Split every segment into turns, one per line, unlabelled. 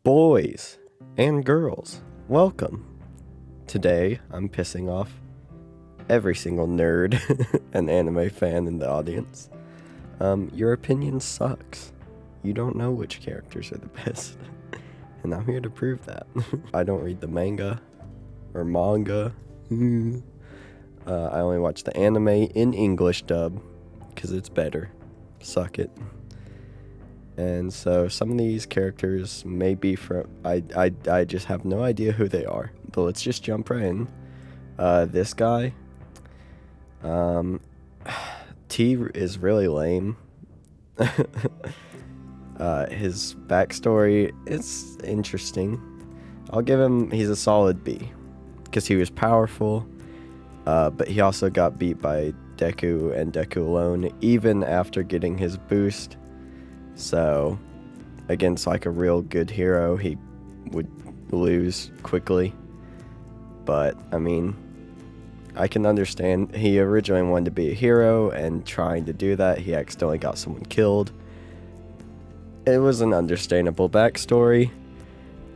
Boys and girls, welcome. Today, I'm pissing off every single nerd and anime fan in the audience. Your opinion sucks. You don't know which characters are the best. And I'm here to prove that. I don't read the manga or manga. I only watch the anime in English dub because it's better. Suck it. And so some of these characters may be from... I just have no idea who they are. But let's just jump right in. This guy... T is really lame. His backstory is interesting. I'll give him... He's a solid B. Because he was powerful. But he also got beat by Deku and Deku alone. Even after getting his boost... So, against like a real good hero, he would lose quickly. But, I mean, I can understand. He originally wanted to be a hero, and trying to do that, he accidentally got someone killed. It was an understandable backstory.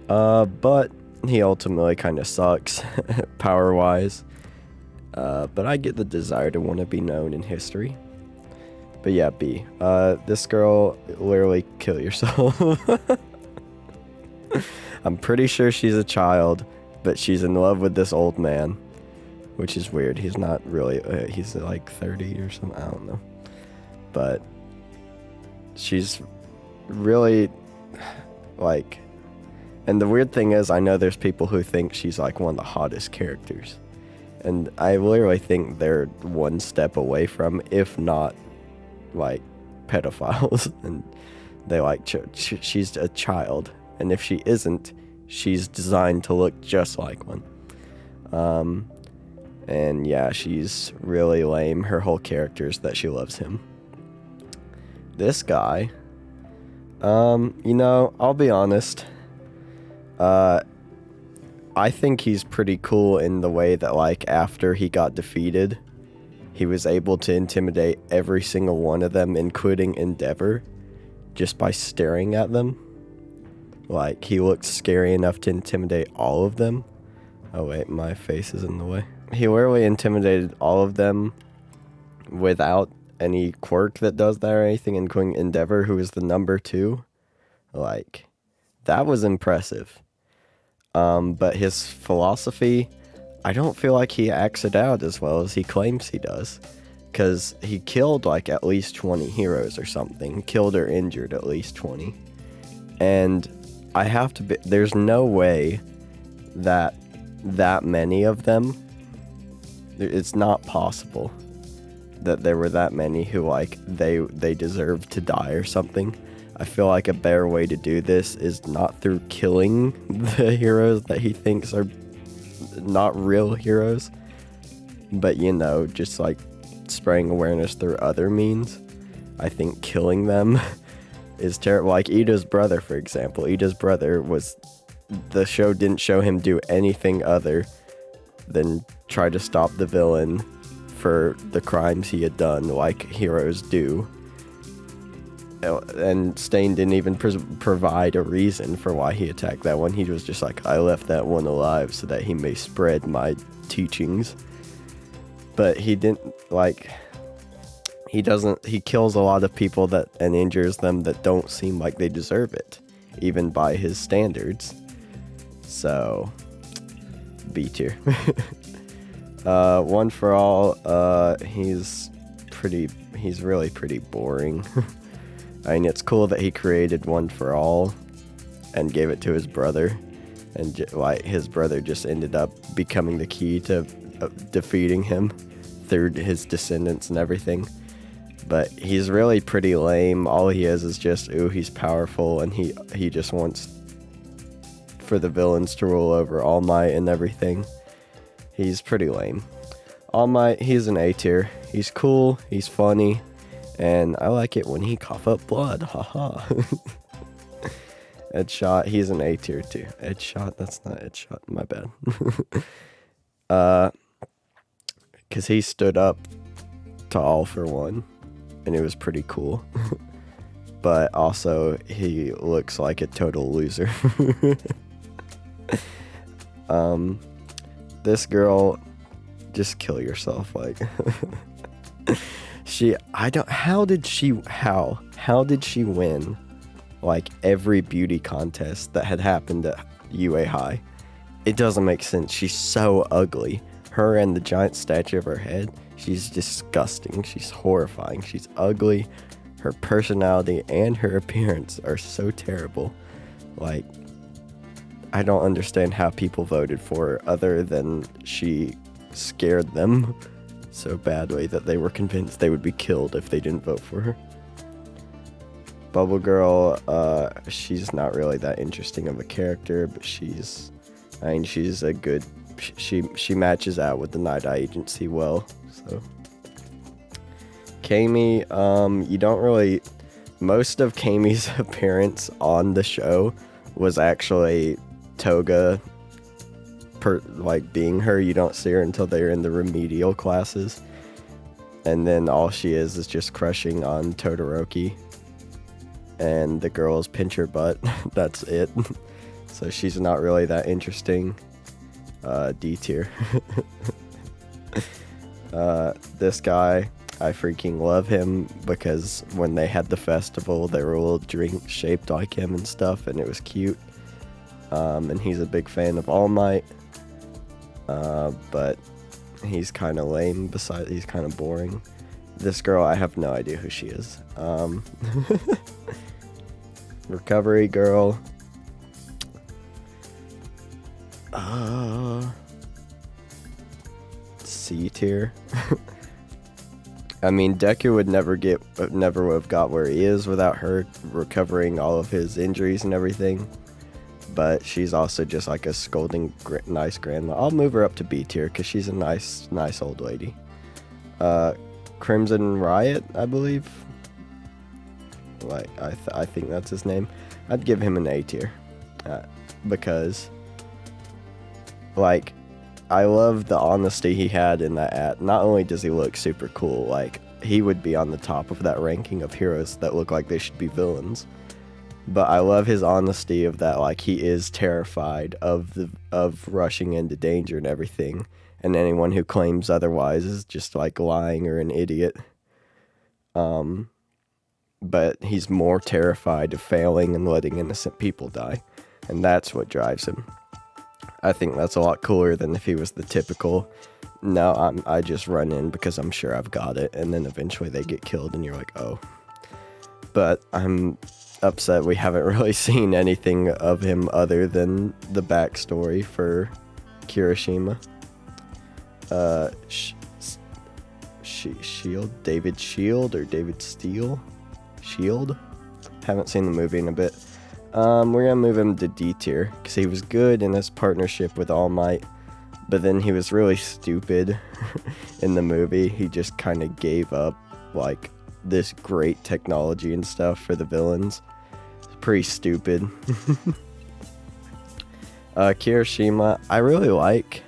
But he ultimately kind of sucks, power-wise. But I get the desire to want to be known in history. But yeah, B. This girl, literally kill yourself. I'm pretty sure she's a child, but she's in love with this old man, which is weird. He's not really, he's like 30 or something, I don't know. But she's really, like, and the weird thing is, I know there's people who think she's like one of the hottest characters. And I literally think they're one step away from, if not, like pedophiles. And they like she's a child, and if she isn't, she's designed to look just like one. And yeah, she's really lame. Her whole character is that she loves him. This guy, you know, I'll be honest, I think he's pretty cool in the way that, like, after he got defeated, he was able to intimidate every single one of them, including Endeavor, just by staring at them. Like, he looked scary enough to intimidate all of them. Oh wait, my face is in the way. He literally intimidated all of them without any quirk that does that or anything, including Endeavor, who is the number 2. Like, that was impressive. But his philosophy... I don't feel like he acts it out as well as he claims he does. Because he killed like at least 20 heroes or something. Killed or injured at least 20. And I have to be... There's no way that many of them... It's not possible that there were that many who, like, they deserve to die or something. I feel like a better way to do this is not through killing the heroes that he thinks are not real heroes, but, you know, just like spreading awareness through other means. I think killing them is terrible. Like Ida's brother, for example. Ida's brother was... The show didn't show him do anything other than try to stop the villain for the crimes he had done, like heroes do. And Stain didn't even provide a reason for why he attacked that one. He was just like, I left that one alive so that he may spread my teachings. But he didn't, like... He kills a lot of people and injures them that don't seem like they deserve it, even by his standards. So, B tier. One for All, he's really pretty boring. I mean, it's cool that he created One for All and gave it to his brother, and like his brother just ended up becoming the key to defeating him through his descendants and everything. But he's really pretty lame. All he is just, ooh, he's powerful, and he just wants for the villains to rule over All Might and everything. He's pretty lame. All Might, he's an A tier. He's cool, he's funny, and I like it when he cough up blood. Haha. Edgeshot, he's an A tier too. Edgeshot, that's not Edgeshot, my bad. Because he stood up to All for One, and it was pretty cool. but also he looks like a total loser. This girl, just kill yourself. Like, how did she win like every beauty contest that had happened at UA High? It doesn't make sense. She's so ugly. Her and the giant statue of her head, she's disgusting. She's horrifying. She's ugly. Her personality and her appearance are so terrible. Like, I don't understand how people voted for her other than she scared them so badly that they were convinced they would be killed if they didn't vote for her. Bubble Girl, she's not really that interesting of a character, but she's a good, she matches out with the Night Eye Agency well, so. Camie, you don't really, most of Camie's appearance on the show was actually Toga, being her. You don't see her until they're in the remedial classes, and then all she is just crushing on Todoroki, and the girls pinch her butt. That's it. So she's not really that interesting. D tier. This guy, I freaking love him because when they had the festival, there were little drinks shaped like him and stuff, and it was cute. And he's a big fan of All Might, but he's kind of lame. Besides, he's kind of boring. This girl, I have no idea who she is. Recovery Girl. C tier. I mean, Deku would never would have got where he is without her recovering all of his injuries and everything. But she's also just like a scolding, nice grandma. I'll move her up to B tier because she's a nice old lady. Crimson Riot, I believe. Like, I think that's his name. I'd give him an A tier. Because, like, I love the honesty he had in that ad. Not only does he look super cool, like, he would be on the top of that ranking of heroes that look like they should be villains. But I love his honesty of that, like, he is terrified of rushing into danger and everything. And anyone who claims otherwise is just, like, lying or an idiot. But he's more terrified of failing and letting innocent people die. And that's what drives him. I think that's a lot cooler than if he was the typical, no, I just run in because I'm sure I've got it, and then eventually they get killed and you're like, oh. But I'm upset we haven't really seen anything of him other than the backstory for Kirishima. Shield? David Shield or David Steele? Shield? Haven't seen the movie in a bit. We're gonna move him to D tier because he was good in his partnership with All Might, but then he was really stupid in the movie. He just kind of gave up like this great technology and stuff for the villains. It's pretty stupid. Kirishima, I really like.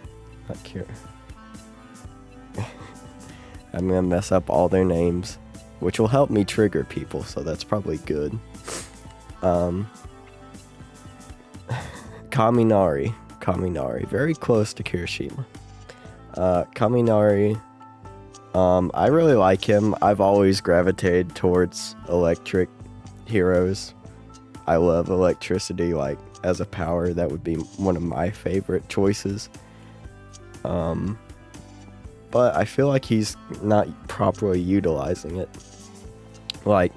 I'm gonna mess up all their names, which will help me trigger people, so that's probably good. Kaminari, very close to Kirishima. Kaminari, I really like him. I've always gravitated towards electric heroes. I love electricity, like, as a power. That would be one of my favorite choices. But I feel like he's not properly utilizing it. Like,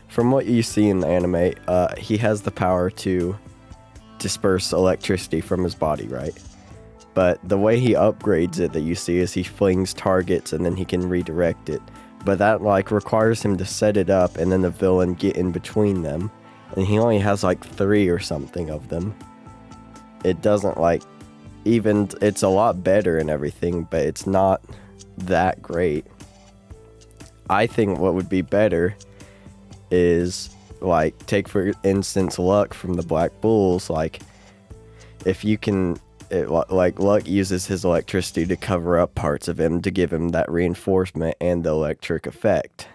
from what you see in the anime, he has the power to disperse electricity from his body, right? But the way he upgrades it that you see is he flings targets and then he can redirect it. But that, like, requires him to set it up and then the villain get in between them. And he only has, like, 3 or something of them. It doesn't, like, even, it's a lot better and everything, but it's not that great. I think what would be better is, like, take for instance Luck from the Black Bulls. Like, if you can, like, Luck uses his electricity to cover up parts of him to give him that reinforcement and the electric effect.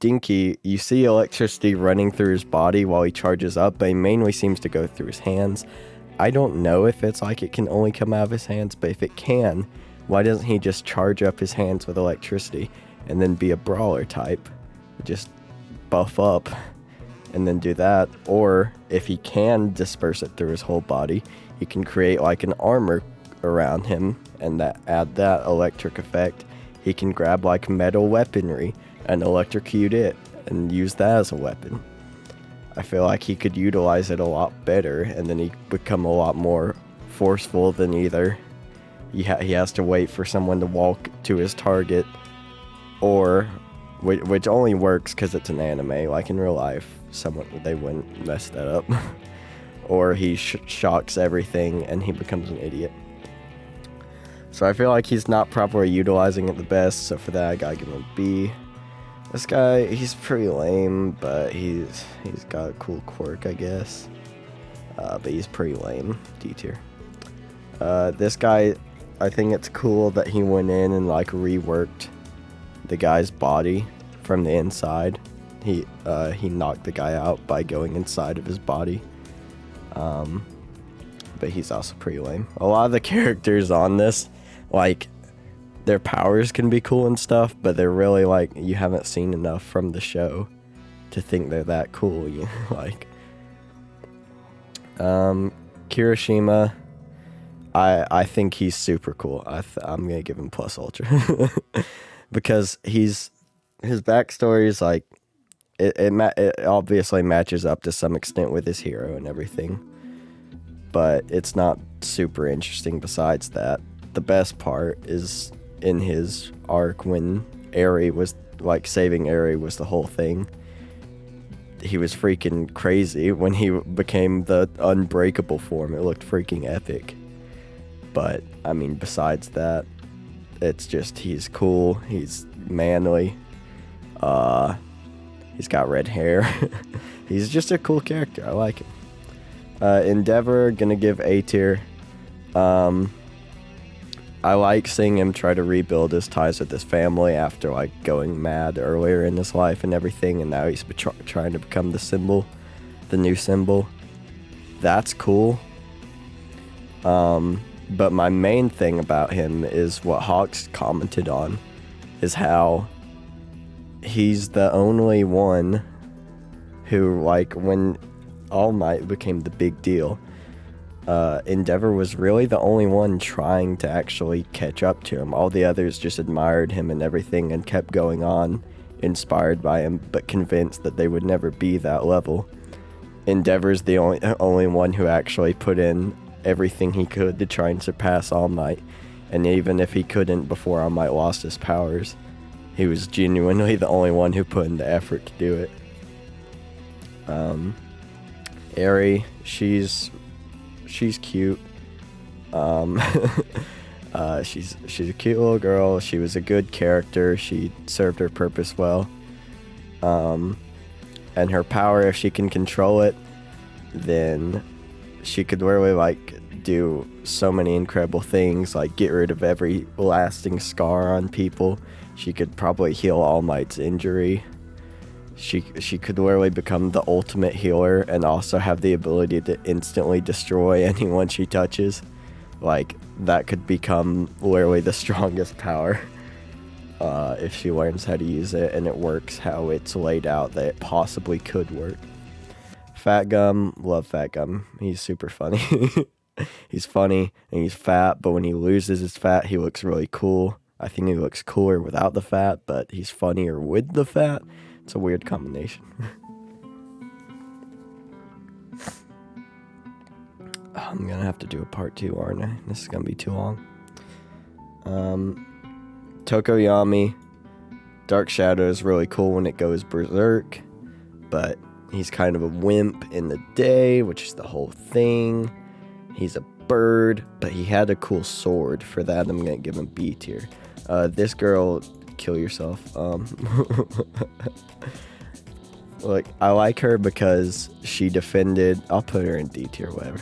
Dinky, you see electricity running through his body while he charges up, but it mainly seems to go through his hands. I don't know if it's like it can only come out of his hands, but if it can, why doesn't he just charge up his hands with electricity and then be a brawler type? Just buff up and then do that. Or if he can disperse it through his whole body, he can create like an armor around him and add that electric effect. He can grab like metal weaponry and electrocute it and use that as a weapon. I feel like he could utilize it a lot better, and then he become a lot more forceful than either he has to wait for someone to walk to his target, or which only works because it's an anime. Like in real life, they wouldn't mess that up. Or he shocks everything and he becomes an idiot. So I feel like he's not properly utilizing it the best, so for that I gotta give him a B. This guy, he's pretty lame, but he's got a cool quirk, I guess. But he's pretty lame. D tier. This guy, I think it's cool that he went in and like reworked the guy's body from the inside. He knocked the guy out by going inside of his body. But he's also pretty lame. A lot of the characters on this, like, their powers can be cool and stuff, but they're really like, you haven't seen enough from the show to think they're that cool. Like, Kirishima, I think he's super cool. I'm gonna give him plus ultra because his backstory is like, it obviously matches up to some extent with his hero and everything, but it's not super interesting besides that. The best part is in his arc when Eri was like, saving Eri was the whole thing. He was freaking crazy when he became the unbreakable form. It looked freaking epic. But I mean, besides that, it's just, he's cool, he's manly, he's got red hair. He's just a cool character. I like him. Endeavor, gonna give A tier. I like seeing him try to rebuild his ties with his family after like going mad earlier in his life and everything, and now he's trying to become the new symbol. That's cool. But my main thing about him is what Hawks commented on, is how he's the only one who, like, when All Might became the big deal, Endeavor was really the only one trying to actually catch up to him. All the others just admired him and everything and kept going on, inspired by him, but convinced that they would never be that level. Endeavor's the only one who actually put in everything he could to try and surpass All Might, and even if he couldn't before All Might lost his powers, he was genuinely the only one who put in the effort to do it. Eri, she's cute. She's a cute little girl. She was a good character. She served her purpose well. And her power, if she can control it, then she could really like do so many incredible things, like get rid of every lasting scar on people. She could probably heal All Might's injury. She could literally become the ultimate healer and also have the ability to instantly destroy anyone she touches. Like, that could become literally the strongest power if she learns how to use it and it works how it's laid out that it possibly could work. Fat Gum, love Fat Gum. He's super funny. He's funny and he's fat, but when he loses his fat, he looks really cool. I think he looks cooler without the fat, but he's funnier with the fat. It's a weird combination. I'm gonna have to do a part 2, aren't I? This is gonna be too long. Tokoyami, Dark Shadow is really cool when it goes berserk, but he's kind of a wimp in the day, which is the whole thing. He's a bird, but he had a cool sword. For that, I'm gonna give him B tier. This girl, kill yourself. Look, I like her because she defended, I'll put her in D tier, whatever.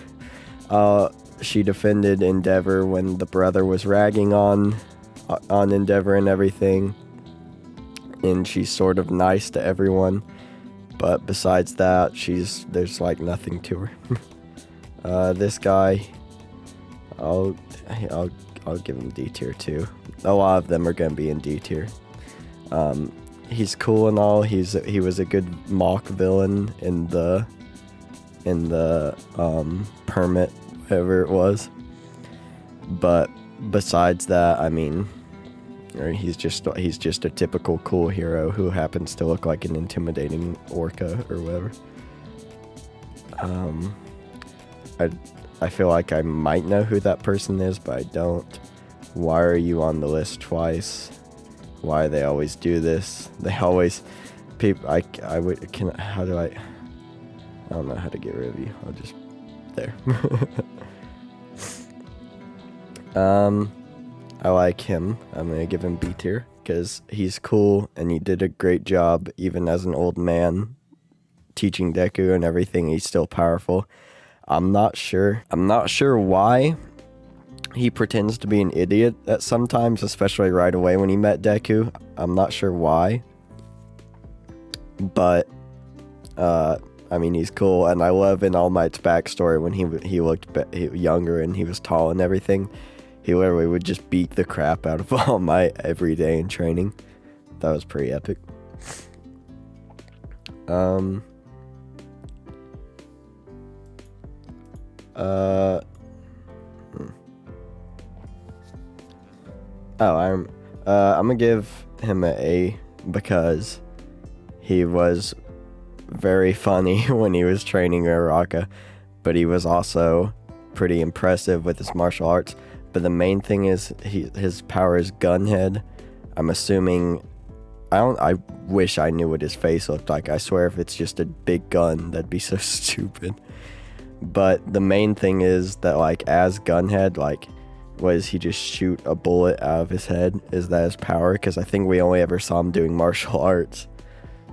She defended Endeavor when the brother was ragging on Endeavor and everything. and she's sort of nice to everyone. But besides that, there's like nothing to her. This guy, I'll give him D tier too. A lot of them are gonna be in D tier. He's cool and all. He was a good mock villain in the permit, whatever it was. But besides that, I mean, he's just a typical cool hero who happens to look like an intimidating orca or whatever. I feel like I might know who that person is, but I don't. Why are you on the list twice? Why they always do this? They always people. I would can how do I don't know how to get rid of you. I'll just there. I like him. I'm gonna give him B tier because he's cool and he did a great job even as an old man teaching Deku and everything. He's still powerful. I'm not sure why he pretends to be an idiot at sometimes, especially right away when he met Deku. I'm not sure why. But I mean, he's cool, and I love in All Might's backstory when he looked younger and he was tall and everything. He literally would just beat the crap out of All Might every day in training. That was pretty epic. I'm gonna give him an A because he was very funny when he was training Uraraka, but he was also pretty impressive with his martial arts. But the main thing is his power is Gunhead. I'm assuming I wish I knew what his face looked like. I swear if it's just a big gun, that'd be so stupid. But the main thing is that, like, as Gunhead, like, was he just shoot a bullet out of his head? Is that his power? Because I think we only ever saw him doing martial arts.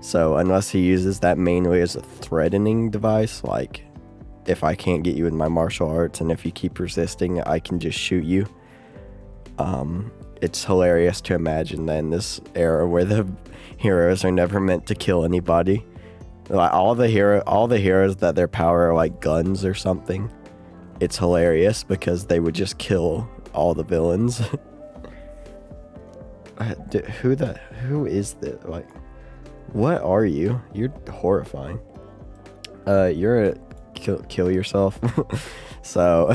So unless he uses that mainly as a threatening device, like, if I can't get you in my martial arts and if you keep resisting, I can just shoot you. It's hilarious to imagine that in this era where the heroes are never meant to kill anybody. Like all the heroes that their power are like guns or something. It's hilarious because they would just kill all the villains. Who is that? Like, what are you? You're horrifying. You're a kill yourself. So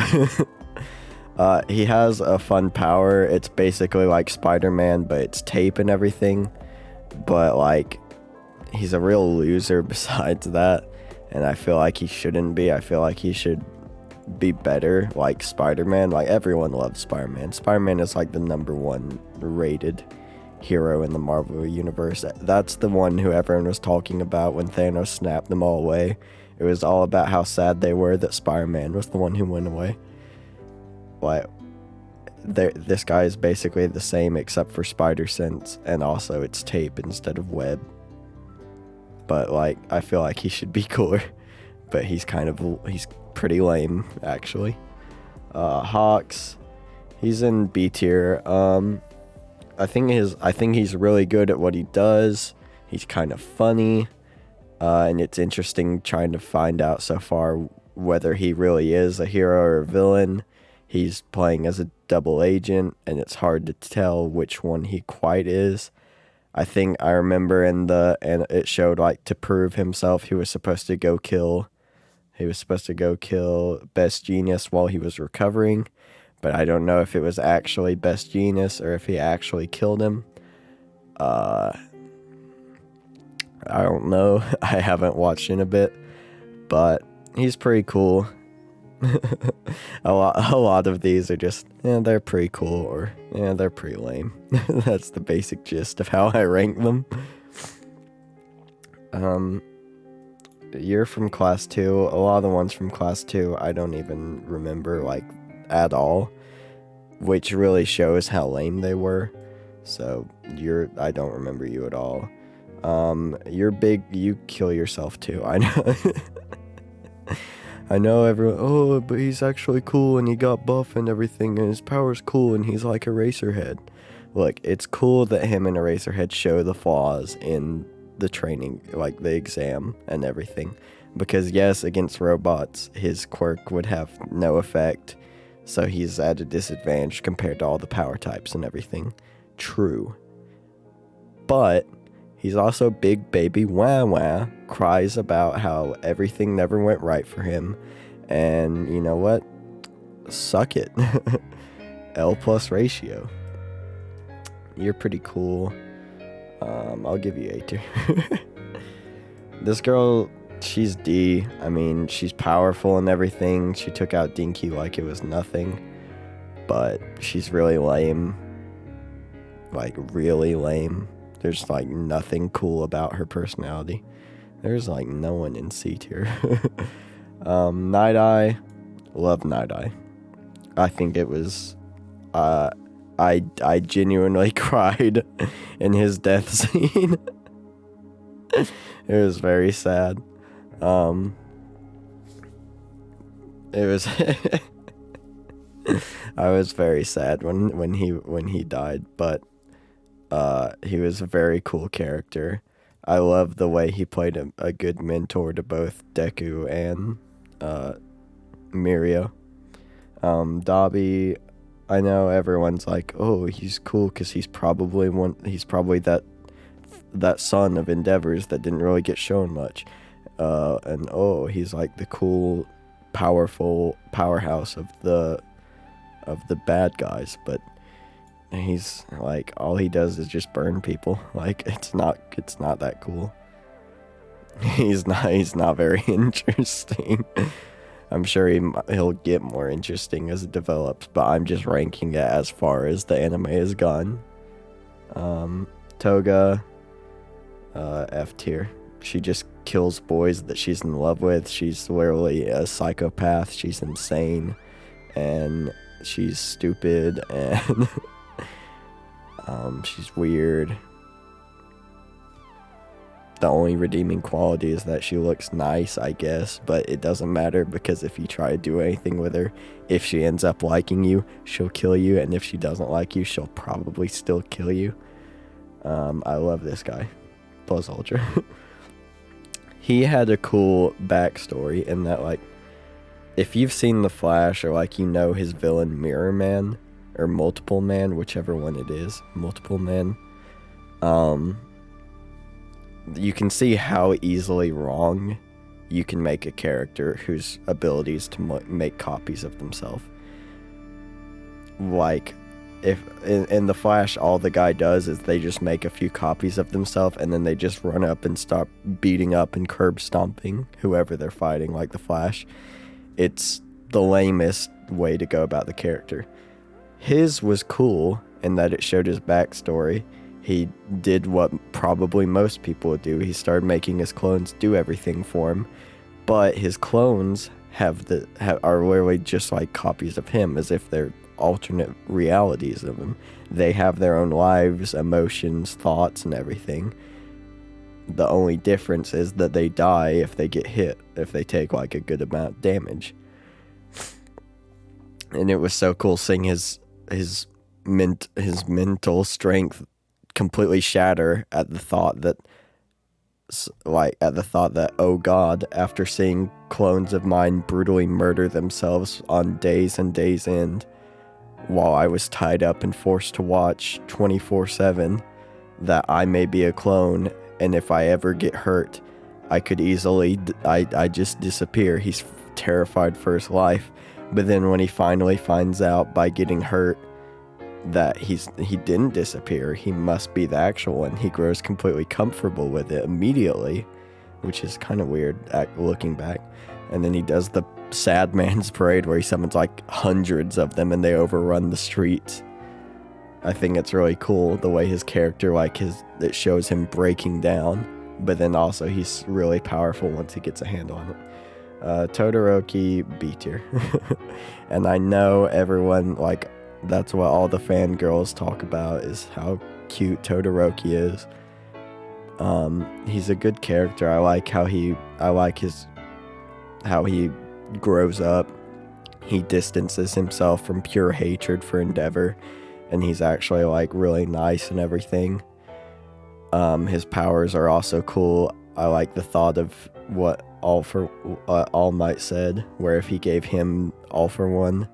he has a fun power. It's basically like Spider-Man, but it's tape and everything. But like, he's a real loser besides that, and I feel like he shouldn't be. I feel like he should be better like Spider-Man. Like, everyone loves Spider-Man. Spider-Man is like the #1 rated hero in the Marvel universe. That's the one who everyone was talking about when Thanos snapped them all away. It was all about how sad they were that Spider-Man was the one who went away. Like, this guy is basically the same except for spider sense, and also it's tape instead of web. But like, I feel like he should be cooler, but he's pretty lame actually. Hawks, he's in B tier. I think he's really good at what he does. He's kind of funny, and it's interesting trying to find out so far whether he really is a hero or a villain. He's playing as a double agent, and it's hard to tell which one he quite is. I think I remember and it showed like to prove himself, he was supposed to go kill Best Genius while he was recovering, but I don't know if it was actually Best Genius or if he actually killed him. I don't know. I haven't watched in a bit, but he's pretty cool. a lot of these are just, they're pretty cool, or they're pretty lame. That's the basic gist of how I rank them. You're from class 2. A lot of the ones from class 2 I don't even remember like at all, which really shows how lame they were. So I don't remember you at all. You're big, you kill yourself too, I know. I know everyone, but he's actually cool and he got buff and everything and his power's cool and he's like Eraserhead. look, it's cool that him and Eraserhead show the flaws in the training, like the exam and everything. Because yes, against robots, his quirk would have no effect, so he's at a disadvantage compared to all the power types and everything. True. But he's also big baby wah wah, cries about how everything never went right for him. And you know what? Suck it. L plus ratio. You're pretty cool. I'll give you A tier. This girl, she's D. I mean, she's powerful and everything. She took out Dinky like it was nothing. But she's really lame. Like, really lame. There's, like, nothing cool about her personality. There's, like, no one in C tier. Night Eye. Love Night Eye. I think it was... I genuinely cried in his death scene. It was very sad. It was... I was very sad when he died, but he was a very cool character. I love the way he played a good mentor to both Deku and Mirio. Dabi, I know everyone's like, oh, he's cool because he's probably that son of Endeavors that didn't really get shown much, and oh, he's like the cool, powerful powerhouse of the bad guys, but he's like, all he does is just burn people. Like, it's not that cool. He's not very interesting. I'm sure he'll get more interesting as it develops, but I'm just ranking it as far as the anime has gone. Toga, F tier. She just kills boys that she's in love with. She's literally a psychopath. She's insane, and she's stupid, and she's weird. The only redeeming quality is that she looks nice, I guess, but it doesn't matter, because if you try to do anything with her, if she ends up liking you, she'll kill you, and if she doesn't like you, she'll probably still kill you. I love this guy, Buzz Ultra. He had a cool backstory in that, like, if you've seen The Flash, or like, you know his villain Mirror Man, or Multiple Man, whichever one it is, Multiple Man, you can see how easily wrong you can make a character whose abilities to make copies of themselves. Like, if in The Flash, all the guy does is they just make a few copies of themselves, and then they just run up and start beating up and curb stomping whoever they're fighting, like the Flash. It's the lamest way to go about the character. His was cool in that it showed his backstory. He did what probably most people would do. He started making his clones do everything for him, but his clones are literally just like copies of him, as if they're alternate realities of him. They have their own lives, emotions, thoughts, and everything. The only difference is that they die if they get hit, if they take like a good amount of damage. And it was so cool seeing his mental strength completely shatter at the thought that, oh God, after seeing clones of mine brutally murder themselves on days and days end, while I was tied up and forced to watch 24/7, that I may be a clone, and if I ever get hurt, I could easily, I just disappear. He's terrified for his life, but then when he finally finds out by getting hurt that he didn't disappear, he must be the actual one, he grows completely comfortable with it immediately, which is kind of weird looking back. And then he does the sad man's parade where he summons like hundreds of them and they overrun the streets. I think it's really cool the way his character, it shows him breaking down, but then also he's really powerful once he gets a handle on it. Todoroki, B tier. And I know everyone, that's what all the fangirls talk about, is how cute Todoroki is. He's a good character. I like how he grows up. He distances himself from pure hatred for Endeavor, and he's actually like really nice and everything. His powers are also cool. I like the thought of what All Might said, where if he gave him all for one,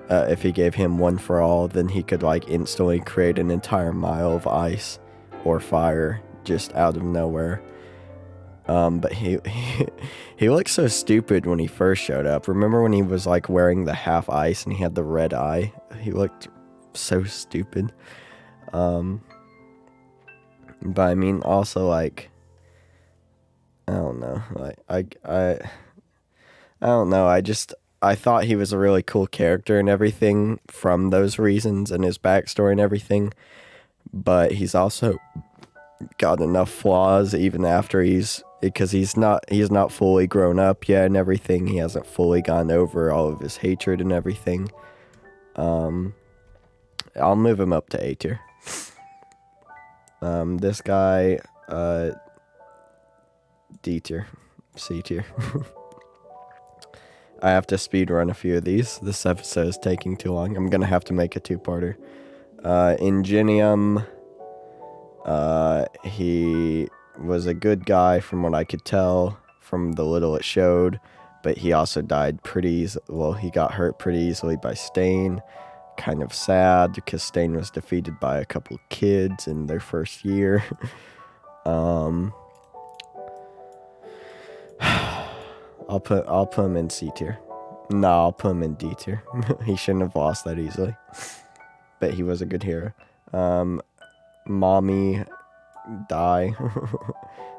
if he gave him one for all, then he could like instantly create an entire mile of ice or fire just out of nowhere. But he looked so stupid when he first showed up. Remember when he was like wearing the half ice and he had the red eye? He looked so stupid. But I mean, also like, I don't know, like I don't know. I thought he was a really cool character and everything from those reasons and his backstory and everything. But he's also got enough flaws even after because he's not fully grown up yet and everything. He hasn't fully gone over all of his hatred and everything. I'll move him up to A tier. This guy, D tier, C tier. I have to speed run a few of these. This episode is taking too long. I'm gonna have to make a two-parter. Ingenium, he was a good guy from what I could tell from the little it showed, but he also died pretty easily. Well, he got hurt pretty easily by Stain. Kind of sad because Stain was defeated by a couple of kids in their first year. I'll put him in C tier. No, I'll put him in D tier. He shouldn't have lost that easily. But he was a good hero. Mommy, die.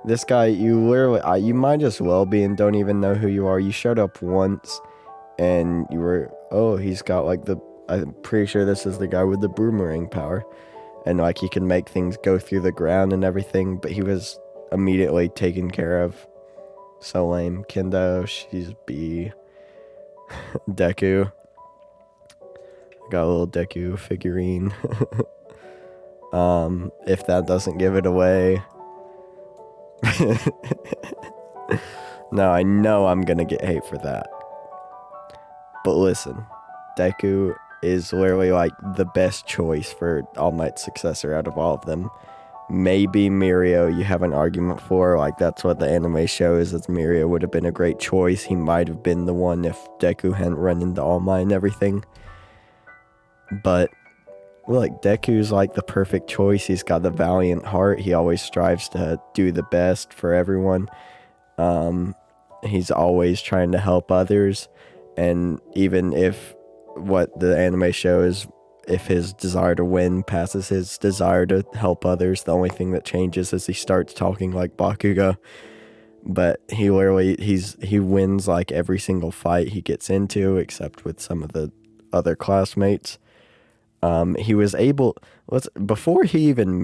This guy, you might as well be and don't even know who you are. You showed up once and you were, he's got like I'm pretty sure this is the guy with the boomerang power. And like he can make things go through the ground and everything, but he was immediately taken care of. So lame. Kendo, she's B. Deku. Got a little Deku figurine. If that doesn't give it away. No, I know I'm gonna get hate for that. But listen, Deku is literally like the best choice for All Might's successor out of all of them. Maybe Mirio you have an argument for, like that's what the anime shows, that Mirio would have been a great choice. He might have been the one if Deku hadn't run into All Might and everything. But look, Deku's like the perfect choice. He's got the valiant heart. He always strives to do the best for everyone. He's always trying to help others, and even if what the anime shows, if his desire to win passes his desire to help others, the only thing that changes is he starts talking like Bakugo. But he literally, he wins like every single fight he gets into, except with some of the other classmates. He was able, before he even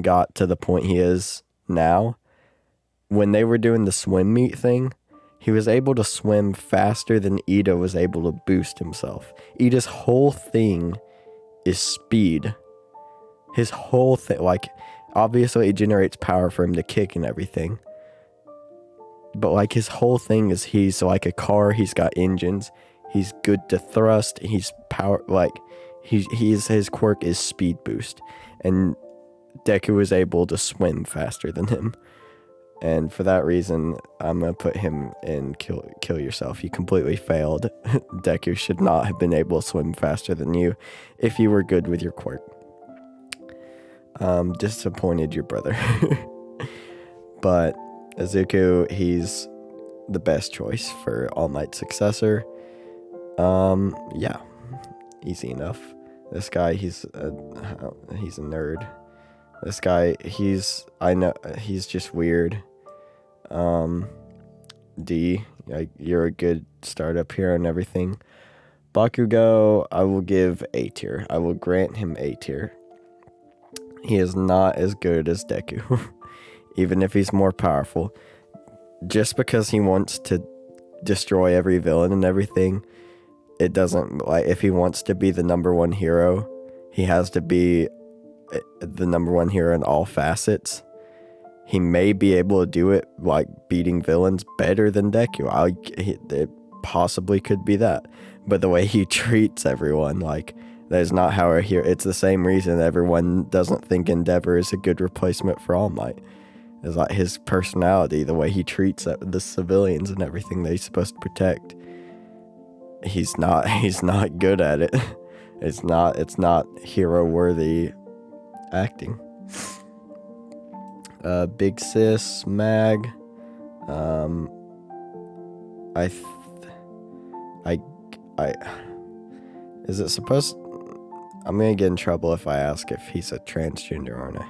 got to the point he is now, when they were doing the swim meet thing, he was able to swim faster than Ida was able to boost himself. Ida's whole thing is speed. His whole thing, like, obviously it generates power for him to kick and everything. But, like, his whole thing is he's like a car, he's got engines, he's good to thrust, he's power, like, his quirk is speed boost. And Deku was able to swim faster than him. And for that reason, I'm going to put him in kill yourself. You completely failed. Deku should not have been able to swim faster than you if you were good with your quirk. Disappointed your brother. But Izuku, he's the best choice for All Might's successor. Yeah, easy enough. This guy, he's a nerd. This guy, he's just weird. D, you're a good startup hero and everything. Bakugo, I will give A tier. I will grant him A tier. He is not as good as Deku, even if he's more powerful. Just because he wants to destroy every villain and everything, it doesn't, like, if he wants to be the number one hero, he has to be the number one hero in all facets. He may be able to do it, like beating villains better than Deku. It possibly could be that, but the way he treats everyone, like, that is not how a hero. It's the same reason everyone doesn't think Endeavor is a good replacement for All Might. It's like his personality, the way he treats the civilians and everything that he's supposed to protect. He's not good at it. It's not hero worthy acting. Big Sis, Mag. Is it supposed? I'm gonna get in trouble if I ask if he's a transgender, aren't I?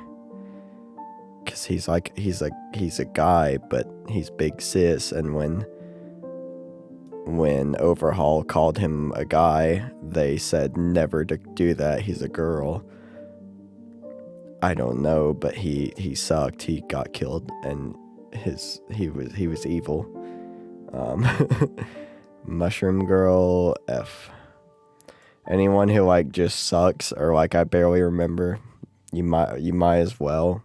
Because he's a guy, but he's Big Sis, and when Overhaul called him a guy, they said never to do that. He's a girl. I don't know, but he sucked. He got killed, and he was evil. Mushroom Girl F. Anyone who like just sucks or like I barely remember, you might as well,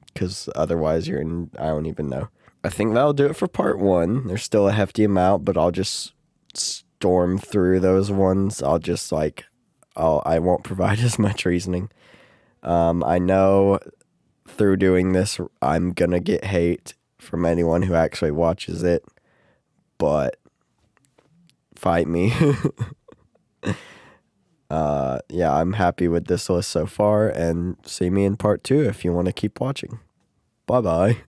because otherwise you're in, I don't even know. I think that'll do it for part 1. There's still a hefty amount, but I'll just storm through those ones. I'll just like, I won't provide as much reasoning. I know through doing this, I'm gonna get hate from anyone who actually watches it, but fight me. Yeah, I'm happy with this list so far, and see me in part 2 if you want to keep watching. Bye-bye.